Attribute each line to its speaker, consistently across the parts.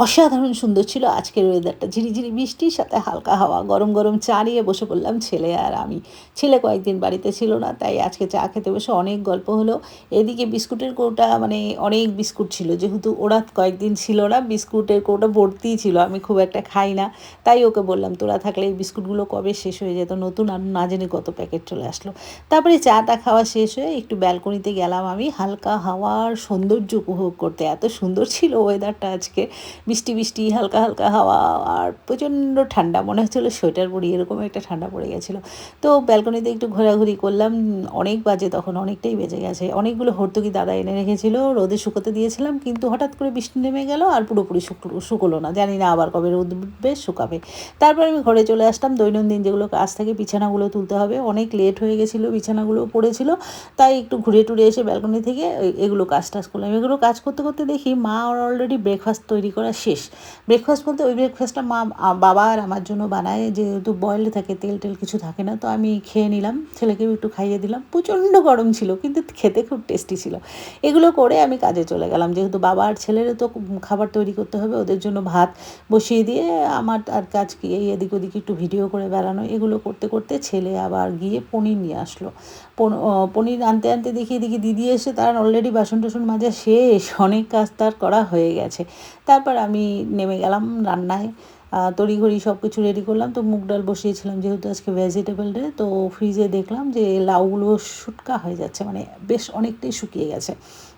Speaker 1: অসাধারণ সুন্দর ছিল আজকের ওয়েদারটা। ঝিরিঝিরি বৃষ্টির সাথে হালকা হাওয়া, গরম গরম চা নিয়ে বসে পড়লাম ছেলে আর আমি। ছেলে কয়েকদিন বাড়িতে ছিল না, তাই আজকে চা খেতে বসে অনেক গল্প হলো। এদিকে বিস্কুটের কৌটা, মানে অনেক বিস্কুট ছিল, যেহেতু ওরা কয়েকদিন ছিল না, বিস্কুটের কৌটা ভর্তিই ছিল। আমি খুব একটা খাই না, তাই ওকে বললাম তোরা থাকলে এই বিস্কুটগুলো কবে শেষ হয়ে যেত, নতুন আর না জেনে কত প্যাকেট চলে আসলো। তারপরে চাটা খাওয়া শেষ হয়ে একটু ব্যালকনিতে গেলাম আমি হালকা হাওয়ার সৌন্দর্য উপভোগ করতে। এত সুন্দর ছিল ওয়েদারটা আজকে, বৃষ্টি বৃষ্টি, হালকা হালকা হাওয়া, আর প্রচণ্ড ঠান্ডা, মনে হচ্ছিলো সোয়েটার পরি, এরকম একটা ঠান্ডা পড়ে গেছিলো। তো ব্যালকনিতে একটু ঘোরাঘুরি করলাম। অনেক বাজে তখন, অনেকটাই বেজে গেছে। অনেকগুলো হর্তুকি দাদা এনে রেখেছিল, রোদে শুকোতে দিয়েছিলাম, কিন্তু হঠাৎ করে বৃষ্টি নেমে গেল আর পুরোপুরি শুকোলো না। জানি না আবার কবে রোদ উঠবে, শুকাবে। তারপর আমি ঘরে চলে আসলাম। দৈনন্দিন যেগুলো কাজ থাকে, বিছানাগুলো তুলতে হবে, অনেক লেট হয়ে গেছিলো, বিছানাগুলো পড়েছিল, তাই একটু ঘুরে টুরে এসে ব্যালকনি থেকে এগুলো কাজ টাজ করলাম। এগুলো কাজ করতে করতে দেখি মা অলরেডি ব্রেকফাস্ট তৈরি করা শেষ। ব্রেকফাস্ট বলতে ওই ব্রেকফাস্টটা বাবা আর আমার জন্য বানায়, যেহেতু বয়েলড থাকে, তেল টেল কিছু থাকে না। তো আমি খেয়ে নিলাম, ছেলেকেও একটু খাইয়ে দিলাম। প্রচণ্ড গরম ছিল, কিন্তু খেতে খুব টেস্টি ছিল। এগুলো করে আমি কাজে চলে গেলাম, যেহেতু বাবা আর ছেলেরও তো খাবার তৈরি করতে হবে, ওদের জন্য ভাত বসিয়ে দিয়ে আমার আর কাজ কি, এই এদিক ওদিক একটু ভিডিও করে বেড়ানো। এগুলো করতে করতে ছেলে আবার গিয়ে পনির নিয়ে আসলো। পনির আনতে আনতে দেখি এদিকে দিদি এসে, তার অলরেডি বাসন টাসন মাজা শেষ, অনেক কাজ তার করা হয়ে গেছে। তারপর আমি নেমে গেলাম রান্নায়, তড়িঘড়ি সব কিছু রেডি করলাম। তো মুগ ডাল বসিয়েছিলাম, যেহেতু আজকে ভেজিটেবল ডে। তো ফ্রিজে দেখলাম যে লাউগুলো শুটকা হয়ে যাচ্ছে, মানে বেশ অনেকটাই শুকিয়ে গেছে।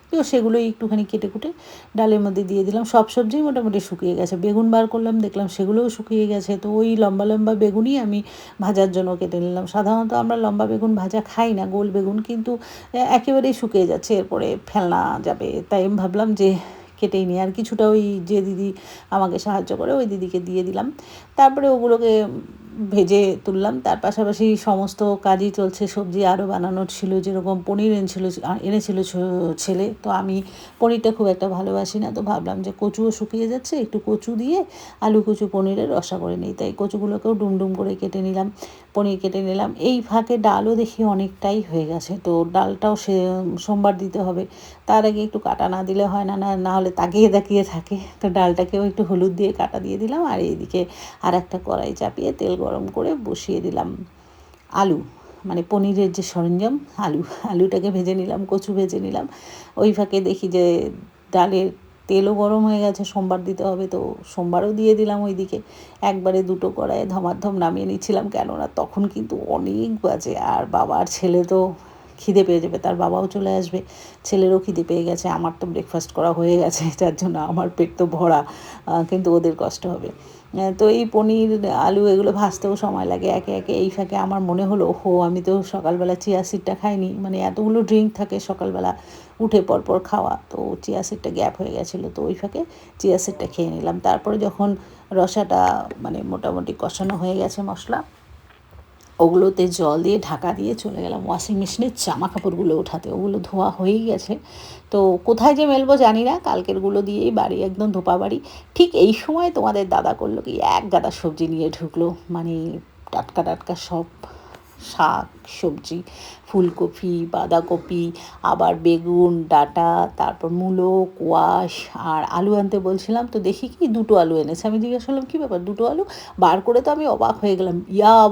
Speaker 1: তো সেগুলোই একটুখানি কেটে কুটে ডালের মধ্যে দিয়ে দিলাম। সব সবজিই মোটামুটি শুকিয়ে গেছে। বেগুন বার করলাম, দেখলাম সেগুলোও শুকিয়ে গেছে। তো ওই লম্বা লম্বা বেগুনই আমি ভাজার জন্য কেটে নিলাম। সাধারণত আমরা লম্বা বেগুন ভাজা খাই না, গোল বেগুন, কিন্তু একেবারেই শুকিয়ে যাচ্ছে, এরপরে ফেলনা যাবে, তাই আমি ভাবলাম যে কেটেই নিই। আর কিছুটা ওই যে দিদি আমাকে সাহায্য করে, ওই দিদিকে দিয়ে দিলাম। তারপরে ওগুলোকে ভেজে তুললাম। তার পাশাপাশি সমস্ত কাজই চলছে, সবজি আরও বানানোর ছিল, যেরকম পনির এনেছিল ছেলে। তো আমি পনিরটা খুব একটা ভালোবাসি না, তো ভাবলাম যে কচুও শুকিয়ে যাচ্ছে, একটু কচু দিয়ে আলু কচু পনিরের রসা করে নিই। তাই কচুগুলোকেও ডুমডুম করে কেটে নিলাম, পনির কেটে নিলাম। এই ফাঁকে ডালও দেখি অনেকটাই হয়ে গেছে, তো ডালটাও সোমবার দিতে হবে। তার আগে একটু কাটা না দিলে হয় না, না হলে তাকিয়ে তাকিয়ে থাকে। তো ডালটাকেও একটু হলুদ দিয়ে কাটা দিয়ে দিলাম। আর এইদিকে আর একটা কড়াই চাপিয়ে তেল গরম করে বসিয়ে দিলাম আলু, মানে পনিরের যে সরঞ্জাম, আলুটাকে ভেজে নিলাম, কচু ভেজে নিলাম। ওই ফাঁকে দেখি যে ডালের তেলও গরম হয়ে গেছে, সোমবার দিতে হবে, তো সোমবারও দিয়ে দিলাম ওইদিকে। একবারে দুটো কড়াইয়ে ধমাধম নামিয়ে নিচ্ছিলাম, কেননা তখন কিন্তু অনেক বাজে, আর বাবা আর ছেলে তো খিদে পেয়ে যাবে, তার বাবাও চলে আসবে, ছেলেরও খিদে পেয়ে গেছে। আমার তো ব্রেকফাস্ট করা হয়ে গেছে, যার জন্য আমার পেট তো ভরা, কিন্তু ওদের কষ্ট হবে। তো এই পনির আলু এগুলো ভাজতেও সময় লাগে একে একে। এই ফাঁকে আমার মনে হলো, আমি তো সকালবেলা চিয়া সিডটা খাইনি, মানে এতগুলো ড্রিঙ্ক থাকে সকালবেলা উঠে পরপর খাওয়া, তো চিয়া সিডটা গ্যাপ হয়ে গেছিলো। তো ওই ফাঁকে চিয়া সিডটা খেয়ে নিলাম। তারপরে যখন রসাটা মানে মোটামুটি কষানো হয়ে গেছে মশলা, ওগুলোতে জল দিয়ে ঢাকা দিয়ে চলে গেলাম ওয়াশিং মেশিনের জামা কাপড়গুলো ওঠাতে। ওগুলো ধোয়া হয়েই গেছে, তো কোথায় যে মেলবো জানি না, কালকেরগুলো দিয়েই বাড়ি একদম ধোপা বাড়ি। ঠিক এই সময় তোমাদের দাদা করলো কি, এক গাদা সবজি নিয়ে ঢুকলো, মানে টাটকা টাটকা সব শাক সবজি, ফুলকপি, বাঁধাকপি, আবার বেগুন ডাঁটা, তারপর মূলো, কোয়াশ, আর আলু আনতে বলছিলাম, তো দেখি কি দুটো আলু এনেছে। আমি জিজ্ঞেস করলাম কী ব্যাপার, দুটো আলু? বার করে তো আমি অবাক হয়ে গেলাম,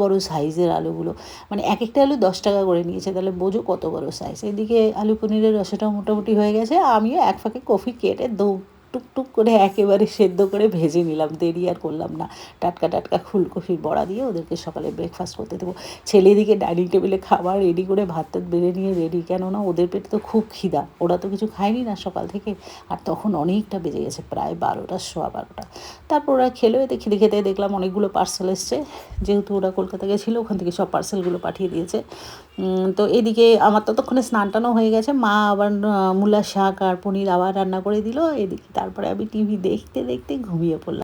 Speaker 1: বড় সাইজের আলুগুলো, মানে এক একটা আলু 10 টাকা করে নিয়েছে, তাহলে বোঝো কত বড় সাইজ। এদিকে আলু পনিরের রসাটাও মোটামুটি হয়ে গেছে, আমিও এক ফাঁকে কফি কেটে টুকটুক করে একেবারে সেদ্ধ করে ভেজে নিলাম, দেরি আর করলাম না। টাটকা টাটকা ফুলকপির বড়া দিয়ে ওদেরকে সকালে ব্রেকফাস্ট করতে দেবো। ছেলে দিকে ডাইনিং টেবিলে খাবার রেডি করে, ভাত টাত বেড়ে নিয়ে রেডি, কেননা ওদের পেটে তো খুব খিদা, ওরা তো কিছু খায়নি না সকাল থেকে। আর তখন অনেকটা বেজে গেছে, প্রায় 12টা, সোয়া 12টা। তারপর ওরা খেলো, এতে খেতে খেতে দেখলাম অনেকগুলো পার্সেল এসছে, যেহেতু ওরা কলকাতা গেছিলো, ওখান থেকে সব পার্সেলগুলো পাঠিয়ে দিয়েছে। তো এদিকে আমার ততক্ষণে স্নান টানও হয়ে গেছে, মা আবার মূলা শাক আর পনির আবার রান্না করে দিল এদিকে। তারপরে আমি টিভি দেখতে দেখতে ঘুমিয়ে পড়লাম।